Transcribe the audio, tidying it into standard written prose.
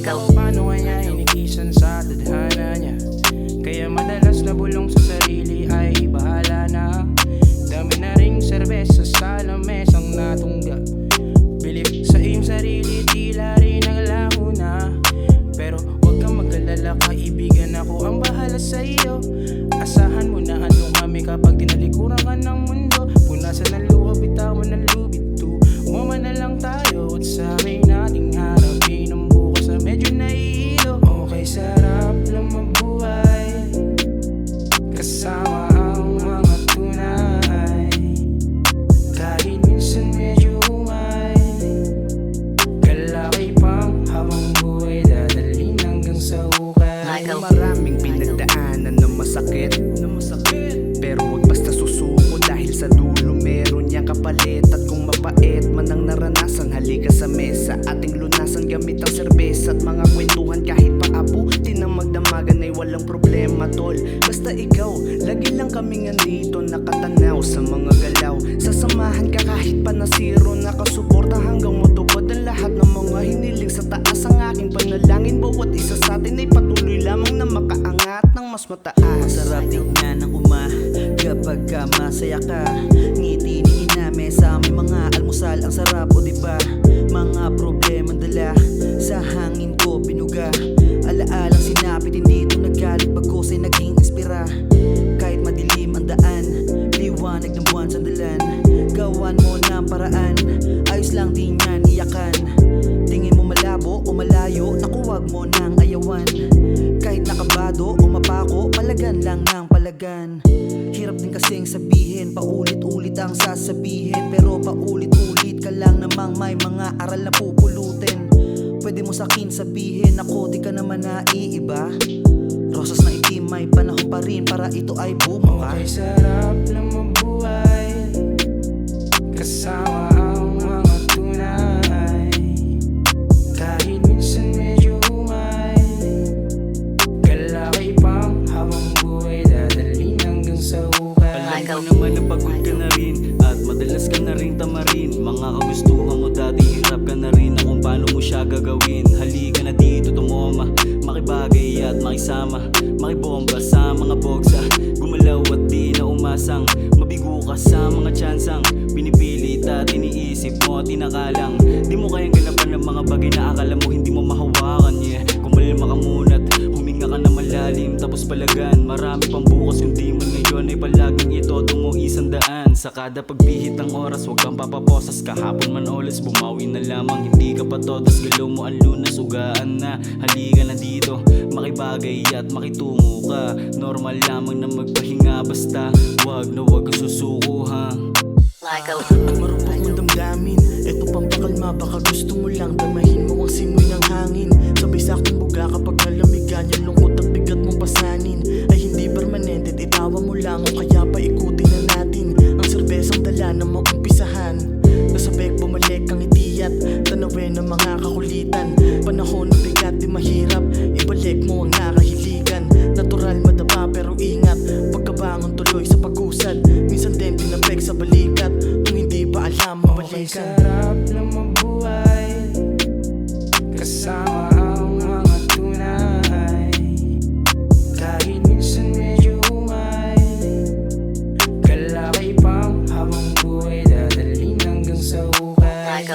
Paano kanya hinikisan sa tadhana niya? Kaya madalas nabulong sa sarili ay bahala na. Dami na ring serbesa sa lamesang natungga. Bilib sa iyong sarili, tila rin ang laho na. Pero huwag kang mag-alala, kaibigan, ako ang bahala sa iyo. Asahan mo na andun kami kapag tinalikuran ka ng mundo. Punasan ng luha, bitawan ng lubito. Umama na lang tayo at sabay nating harapin ang bukas na medyo nahihilo. Okay, sarap lang mabuhay kasama ang mga tunay. Kahit minsan medyo umay, kalaki pang habang buhay dadalhin hanggang sa hukay. Maraming pinagdaanan na masakit, pero wag basta susuko dahil sa dulo meron niyang kapalit. At kung mapait man ang naranasan, halika sa mesa, ating lunasan gamit ang serbesa at mga kwentuhan. Kahit paabutin ang magdamagan ay walang problema, tol. Basta ikaw, lagi lang kaming andito, nakatanaw sa mga galaw. Sasamahan ka kahit pa na zero, nakasuporta hanggang matupad ang lahat ng mga hiniling sa taas. Ang aking panalangin, bawat isa sa atin ay patuloy lamang na makaangat ng mas mataas. Masarap tignan ng kapag ka masaya ka. Ngiti ni iname sa aming mga almusal. Ang sarap, o diba? Mga problemang dala sa hangin ko binuga. Alaalang sinapit, hindi ito nagalit, bagos ay naging inspira. Kahit madilim ang daan, liwanag ng buwan sandalan. Gawan mo ng paraan, ayos lang din yan iyakan. Tingin mo malabo o malayo, naku wag mo nang ayawan. Kahit nakabado o mapako, palagan lang ng palagan. Hirap din kasing sabihin, paulit-ulit ang sasabihin. Pero paulit-ulit ka lang namang may mga aral na pupulutin. Pwede mo sakin sabihin, ako di ka naman naiiba. Rosas na itim, may panahon pa rin para ito ay bumuka. Okay, sarap lang mabuhay kasama ang mga tunay. Kahit minsan medyo umay, kalaki pang habang buhay dadalhin hanggang sa hukay. Alam mo naman na pagod ka na rin at madalas ka na rin tamarin. Mga kagustuhan mo dati, hirap ka na rin na kung paano mo siya gagawin. Halika na dito, tumoma, makibagay at makisama, makibomba sa mga bogsa. Gumalaw at di na umasang, mabigo ka sa mga tsansang pinipilit at iniisip mo at inakalang. Di mo kayang ganapan ng mga bagay na akala mo hindi mo mahawakan. Kumalma ka muna at huminga ka na malalim, tapos palagan. Marami pang bukas, yung di mo ngayon ay palaging itodo mo 100. Sa kada pagbihit ng oras, huwag kang papaposas. Kahapon man oras, bumawi na lamang, hindi ka pa todas. Galaw mo ang lunas, ugaan na. Halika na dito, makibagay at makitungo ka. Normal lamang na magpahinga, basta wag na wag kang susuko, ha? At marupok mong damdamin, eto pang pakalma, baka gusto mo lang damahin mo ang simoy ng hangin. Sabay saktong buga kapag nalamigan, yung lungkot at bigat mong pasanin ay hindi permanente, itawa mo lang o kaya pa ikutin na natin ang serbesang dala na maumpisahan. Nasabek bumalik ang itiyat, tanawin ng mga kakulitan. Panahon na bigat, di mahirap, ibalik mo ang nakahiligan. Natural madapa pero ingat, pagkabangon tuloy sa pag-usad. Minsan din tinapek sa balikat, kung hindi pa alam Okay, mabalikan. sarap lang mabuhay kasama ang mga tunay. Kahit minsan medyo umay, kalaki pang habang buhay dadalhin hanggang sa hukay.